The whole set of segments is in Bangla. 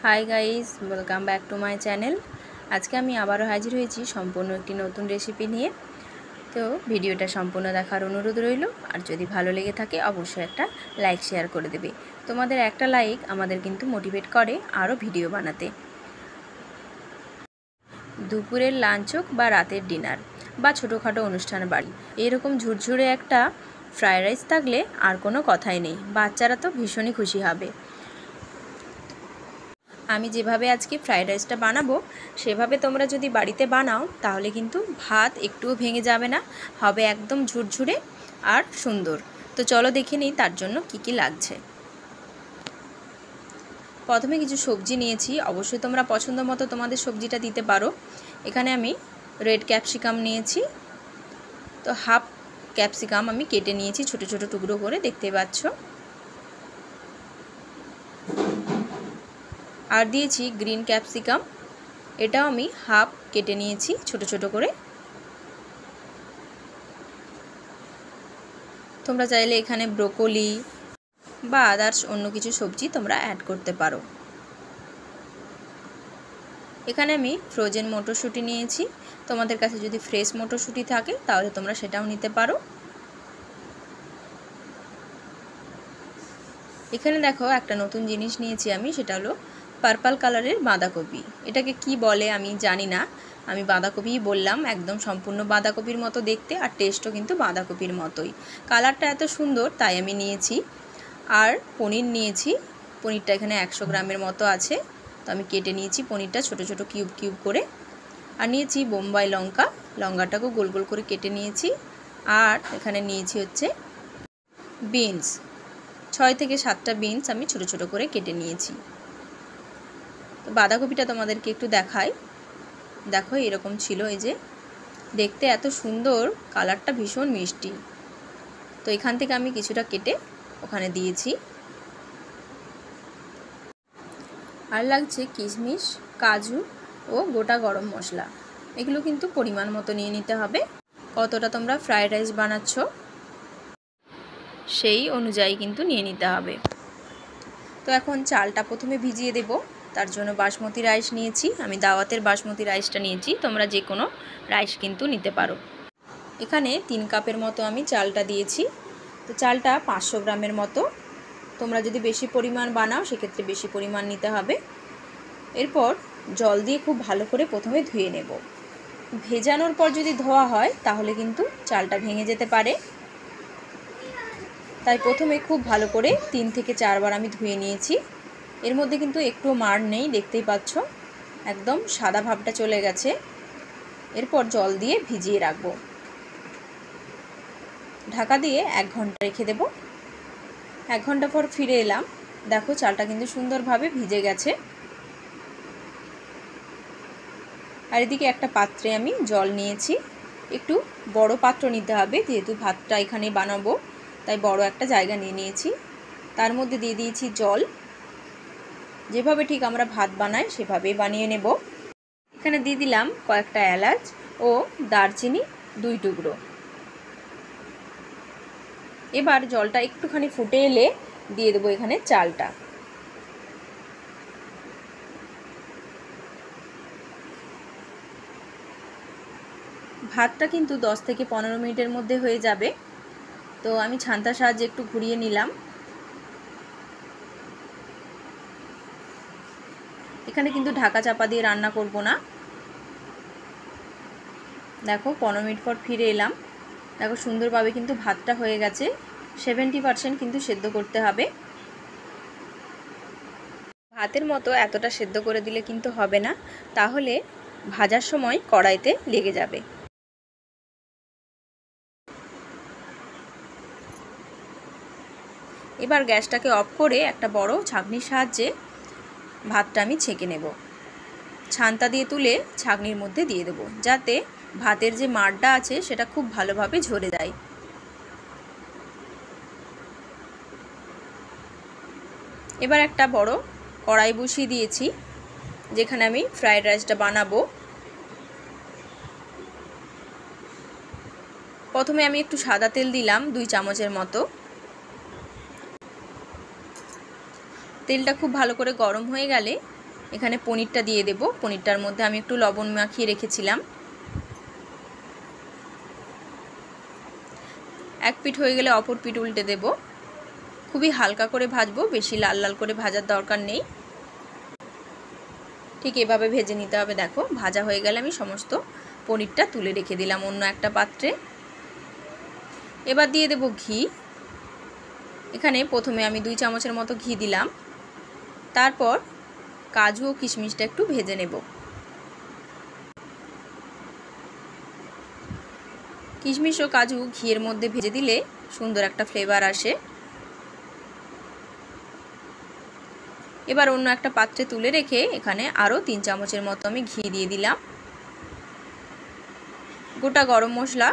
Hi guys, welcome back to my channel. আজকে আমি আবারও হাজির হয়েছি সম্পূর্ণ একটি নতুন রেসিপি নিয়ে। তো ভিডিওটা সম্পূর্ণ দেখার অনুরোধ রইল। আর যদি ভালো লেগে থাকে অবশ্যই একটা লাইক শেয়ার করে দেবে। তোমাদের একটা লাইক আমাদের কিন্তু মোটিভেট করে আরও ভিডিও বানাতে। দুপুরের লাঞ্চ হোক বা রাতের ডিনার বা ছোটোখাটো অনুষ্ঠান বাড়ি, এরকম ঝুরঝুরে একটা ফ্রায়েড রাইস থাকলে আর কোনো কথাই নেই। বাচ্চারা তো ভীষণই খুশি হবে। আমি যেভাবে আজকে ফ্রায়েড রাইসটা বানাবো সেভাবে তোমরা যদি বাড়িতে বানাও তাহলে কিন্তু ভাত একটুও ভেঙে যাবে না, হবে একদম ঝুরঝুরে আর সুন্দর। তো চলো দেখে নিই তার জন্য কি কি লাগছে। প্রথমে কিছু সবজি নিয়েছি, অবশ্যই তোমরা পছন্দ মতো তোমাদের সবজিটা দিতে পারো। এখানে আমি রেড ক্যাপসিকাম নিয়েছি, তো হাফ ক্যাপসিকাম আমি কেটে নিয়েছি ছোট ছোট টুকরো করে, দেখতে পাচ্ছ। আর দিয়েছি গ্রিন ক্যাপসিকাম, এটাও আমি হাফ কেটে নিয়েছি ছোট ছোট করে। তোমরা চাইলে এখানে ব্রোকলি বা আদার্স অন্য কিছু সবজি তোমরা অ্যাড করতে পারো। এখানে আমি ফ্রোজেন মটরশুঁটি নিয়েছি, তোমাদের কাছে যদি ফ্রেশ মটরশুঁটি থাকে তাহলে তোমরা সেটাও নিতে পারো। এখানে দেখো একটা নতুন জিনিস নিয়েছি আমি, সেটা হলো পার্পল কালারের বাঁধাকপি। এটাকে কি বলে আমি জানি না, আমি বাঁধাকপিই বললাম। একদম সম্পূর্ণ বাঁধাকপির মতো দেখতে, আর টেস্টও কিন্তু বাঁধাকপির মতোই। কালারটা এত সুন্দর তাই আমি নিয়েছি। আর পনির নিয়েছি, পনিরটা এখানে 100 গ্রামের মতো আছে, তো আমি কেটে নিয়েছি পনিরটা ছোট ছোট কিউব কিউব করে। আর নিয়েছি বোম্বাই লঙ্কা, লঙ্কাটাকেও গোল গোল করে কেটে নিয়েছি। আর এখানে নিয়েছি হচ্ছে বিনস, 6 থেকে 7টা বিনস আমি ছোট ছোট করে কেটে নিয়েছি। তো বাঁধাকপিটা তোমাদেরকে একটু দেখাই, দেখো এরকম ছিল, এই যে দেখতে এত সুন্দর, কালারটা ভীষণ মিষ্টি। তো এখান থেকে আমি কিছুটা কেটে ওখানে দিয়েছি। আর লাগছে কিশমিশ, কাজু ও গোটা গরম মশলা। এগুলো কিন্তু পরিমাণ মতো নিয়ে নিতে হবে। কতটা তোমরা ফ্রায়েড রাইস বানাচ্ছ সেই অনুযায়ী কিন্তু নিয়ে নিতে হবে। তো এখন চালটা প্রথমে ভিজিয়ে দেব, তার জন্য বাসমতি রাইস নিয়েছি আমি, দাওয়াতের বাসমতি রাইসটা নিয়েছি, তোমরা যে কোনো রাইস কিন্তু নিতে পারো। এখানে 3 কাপের মতো আমি চালটা দিয়েছি। তো চালটা 500 গ্রামের মতো, তোমরা যদি বেশি পরিমাণ বানাও সেক্ষেত্রে বেশি পরিমাণ নিতে হবে। এরপর জল দিয়ে খুব ভালো করে প্রথমে ধুয়ে নেব। ভেজানোর পর যদি ধোয়া হয় তাহলে কিন্তু চালটা ভেঙে যেতে পারে, তাই প্রথমে খুব ভালো করে 3 থেকে 4 বার আমি ধুয়ে নিয়েছি। এর মধ্যে কিন্তু একটু মাড় নেই, দেখতেই পাচ্ছ, একদম সাদা ভাবটা চলে গেছে। এরপর জল দিয়ে ভিজিয়ে রাখবো, ঢাকা দিয়ে 1 ঘন্টা রেখে দেব। 1 ঘন্টা পর ফিরে এলাম, দেখো চালটা কিন্তু সুন্দরভাবে ভিজে গেছে। আর এদিকে একটা পাত্রে আমি জল নিয়েছি, একটু বড় পাত্র নিতে হবে যেহেতু ভাতটা এখানে বানাবো, তাই বড় একটা জায়গা নিয়ে নিয়েছি। তার মধ্যে দিয়ে দিয়েছি জল, যেভাবে ঠিক আমরা ভাত বানাই সেভাবেই বানিয়ে নেব। এখানে দিয়ে দিলাম কয়েকটা এলাচ ও দারচিনি 2 টুকরো। এবার জলটা একটুখানি ফুটে এলে দিয়ে দেবো এখানে চালটা। ভাতটা কিন্তু 10 থেকে 15 মিনিটের মধ্যে হয়ে যাবে। তো আমি ছান্তার সাহায্যে একটু ঘুরিয়ে নিলাম। এখানে কিন্তু ঢাকা চাপা দিয়ে রান্না করব না। দেখো 15 মিনিট পর ফিরে এলাম, দেখো সুন্দরভাবে কিন্তু ভাতটা হয়ে গেছে। 70% কিন্তু সেদ্ধ করতে হবে। ভাতের মতো এতটা সেদ্ধ করে দিলে কিন্তু হবে না, তাহলে ভাজার সময় কড়াইতে লেগে যাবে। এবার গ্যাসটাকে অফ করে একটা বড় ছাঁকনির সাহায্যে ভাতটা আমি ছেঁকে নেব। ছান্তা দিয়ে তুলে ছাঁকনির মধ্যে দিয়ে দেবো, যাতে ভাতের যে মাড়টা আছে সেটা খুব ভালোভাবে ঝরে যায়। এবার একটা বড় কড়াই বসিয়ে দিয়েছি, যেখানে আমি ফ্রায়েড রাইসটা বানাবো। প্রথমে আমি একটু সাদা তেল দিলাম 2 চামচের মতো। তেলটা খুব ভালো করে গরম হয়ে গেলে এখানে পনিরটা দিয়ে দেব। পনিরটার মধ্যে আমি একটু লবণ মাখিয়ে রেখেছিলাম। এক পিঠ হয়ে গেলে অপর পিঠ উল্টে দেব। খুবই হালকা করে ভাজবো, বেশি লাল লাল করে ভাজার দরকার নেই। ঠিক এভাবে ভেজে নিতে হবে। দেখো ভাজা হয়ে গেলে আমি সমস্ত পনিরটা তুলে রেখে দিলাম অন্য একটা পাত্রে। এবার দিয়ে দেব ঘি। এখানে প্রথমে আমি 2 চামচের মতো ঘি দিলাম। তারপর কাজু ও কিশমিশটা একটু ভেজে নেব। কিশমিশ ও কাজু ঘিয়ের মধ্যে ভেজে দিলে সুন্দর একটা ফ্লেভার আসে। এবার অন্য একটা পাত্রে তুলে রেখে এখানে আরও 3 চামচের মতো আমি ঘি দিয়ে দিলাম। গোটা গরম মশলা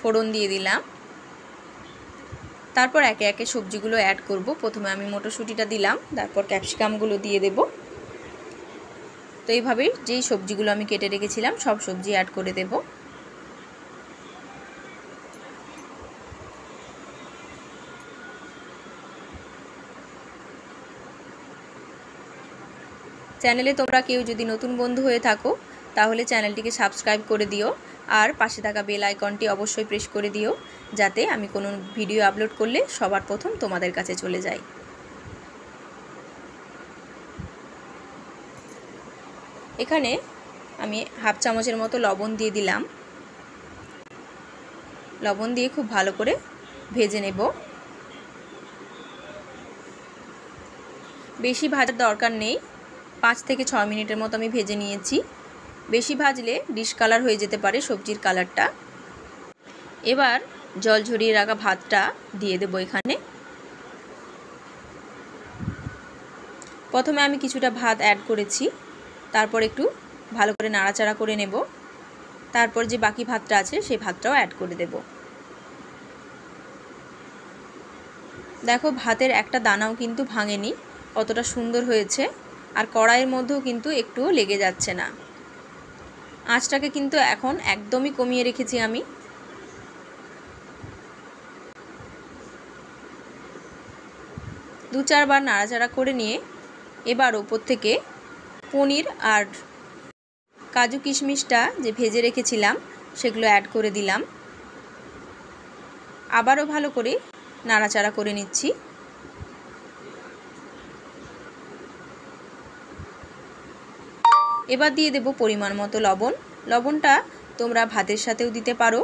ফোড়ন দিয়ে দিলাম। তারপর একে একে সবজিগুলো অ্যাড করব। প্রথমে আমি মটরশুঁটিটা দিলাম, তারপর ক্যাপসিকামগুলো দিয়ে দেব। তো এইভাবেই যেই সবজিগুলো আমি কেটে রেখেছিলাম সব সবজি অ্যাড করে দেব। চ্যানেলে তোমরা কেউ যদি নতুন বন্ধু হয়ে থাকো তাহলে চ্যানেলটিকে সাবস্ক্রাইব করে দিও, আর পাশে থাকা বেল আইকনটি অবশ্যই প্রেস করে দিও, যাতে আমি কোনো ভিডিও আপলোড করলে সবার প্রথম তোমাদের কাছে চলে যায়। এখানে আমি হাফ চামচের মতো লবণ দিয়ে দিলাম। লবণ দিয়ে খুব ভালো করে ভেজে নেব। বেশি ভাজার দরকার নেই, 5 থেকে 6 মিনিটের মতো আমি ভেজে নিয়েছি। বেশি ভাজলে ডিশ কালার হয়ে যেতে পারে সবজির কালারটা। এবার জল ঝরিয়ে রাখা ভাতটা দিয়ে দেব এখানে। প্রথমে আমি কিছুটা ভাত অ্যাড করেছি, তারপর একটু ভালো করে নাড়াচাড়া করে নেব। তারপর যে বাকি ভাতটা আছে সেই ভাতটাও অ্যাড করে দেব। দেখো ভাতের একটা দানাও কিন্তু ভাঙেনি, কতটা সুন্দর হয়েছে। আর কড়াইয়ের মধ্যেও কিন্তু একটুও লেগে যাচ্ছে না। আঁচটাকে কিন্তু এখন একদমই কমিয়ে রেখেছি আমি। দু চারবার নাড়াচাড়া করে নিয়ে এবার ওপর থেকে পনির আর কাজু কিশমিশটা যে ভেজে রেখেছিলাম সেগুলো অ্যাড করে দিলাম। আবারও ভালো করে নাড়াচাড়া করে নিচ্ছি। এবার দিয়ে দেব পরিমাণ মতো লবণ। লবণটা তোমরা ভাতের সাথেও দিতে পারো,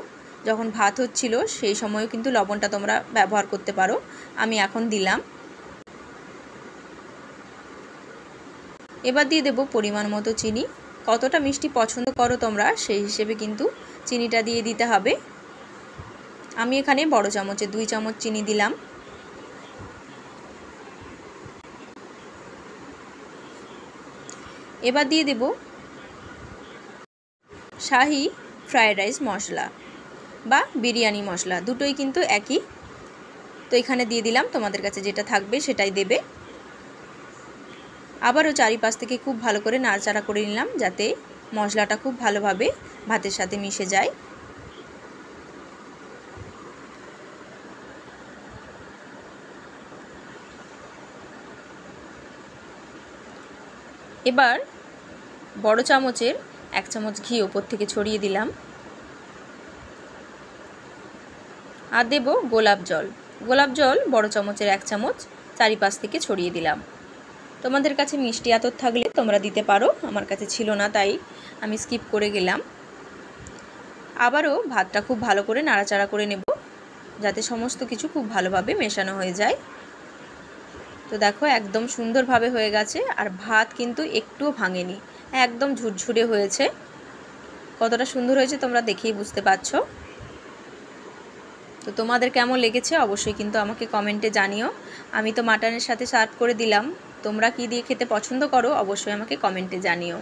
যখন ভাত হচ্ছিল সেই সময়ও কিন্তু লবণটা তোমরা ব্যবহার করতে পারো। আমি এখন দিলাম। এবার দিয়ে দেব পরিমাণ মতো চিনি। কতটা মিষ্টি পছন্দ করো তোমরা সেই হিসেবে কিন্তু চিনিটা দিয়ে দিতে হবে। আমি এখানে বড় চামচে 2 চামচ চিনি দিলাম। এবার দিয়ে দেব শাহি ফ্রায়েড রাইস মশলা বা বিরিয়ানি মশলা, দুটোই কিন্তু একই। তো এখানে দিয়ে দিলাম, তোমাদের কাছে যেটা থাকবে সেটাই দেবে। আবারও চারিপাশ থেকে খুব ভালো করে নাড়াচাড়া করে নিলাম, যাতে মশলাটা খুব ভালোভাবে ভাতের সাথে মিশে যায়। এবার বড় চামচের 1 চামচ ঘি ওপর থেকে ছড়িয়ে দিলাম। আর দেব গোলাপ জল। গোলাপ জল বড় চামচের 1 চামচ চারিপাশ থেকে ছড়িয়ে দিলাম। তোমাদের কাছে মিষ্টি আতর থাকলে তোমরা দিতে পারো, আমার কাছে ছিল না তাই আমি স্কিপ করে গেলাম। আবারও ভাতটা খুব ভালো করে নাড়াচাড়া করে নেব, যাতে সমস্ত কিছু খুব ভালোভাবে মেশানো হয়ে যায়। তো দেখো একদম সুন্দরভাবে হয়ে গেছে, আর ভাত কিন্তু একটুও ভাঙেনি, একদম ঝুরঝুরে হয়েছে। কতটা সুন্দর হয়েছে তোমরা দেখেই বুঝতে পারছো। তো তোমাদের কেমন লেগেছে অবশ্যই কিন্তু আমাকে কমেন্টে জানিও। আমি তো মাটনের সাথে সার্ভ করে দিলাম, তোমরা কি দিয়ে খেতে পছন্দ করো অবশ্যই আমাকে কমেন্টে জানিও।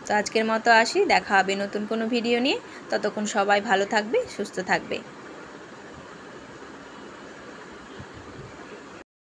তো আজকের মতো আসি, দেখা হবে নতুন কোনো ভিডিও নিয়ে। ততক্ষণ সবাই ভালো থাকবে, সুস্থ থাকবে।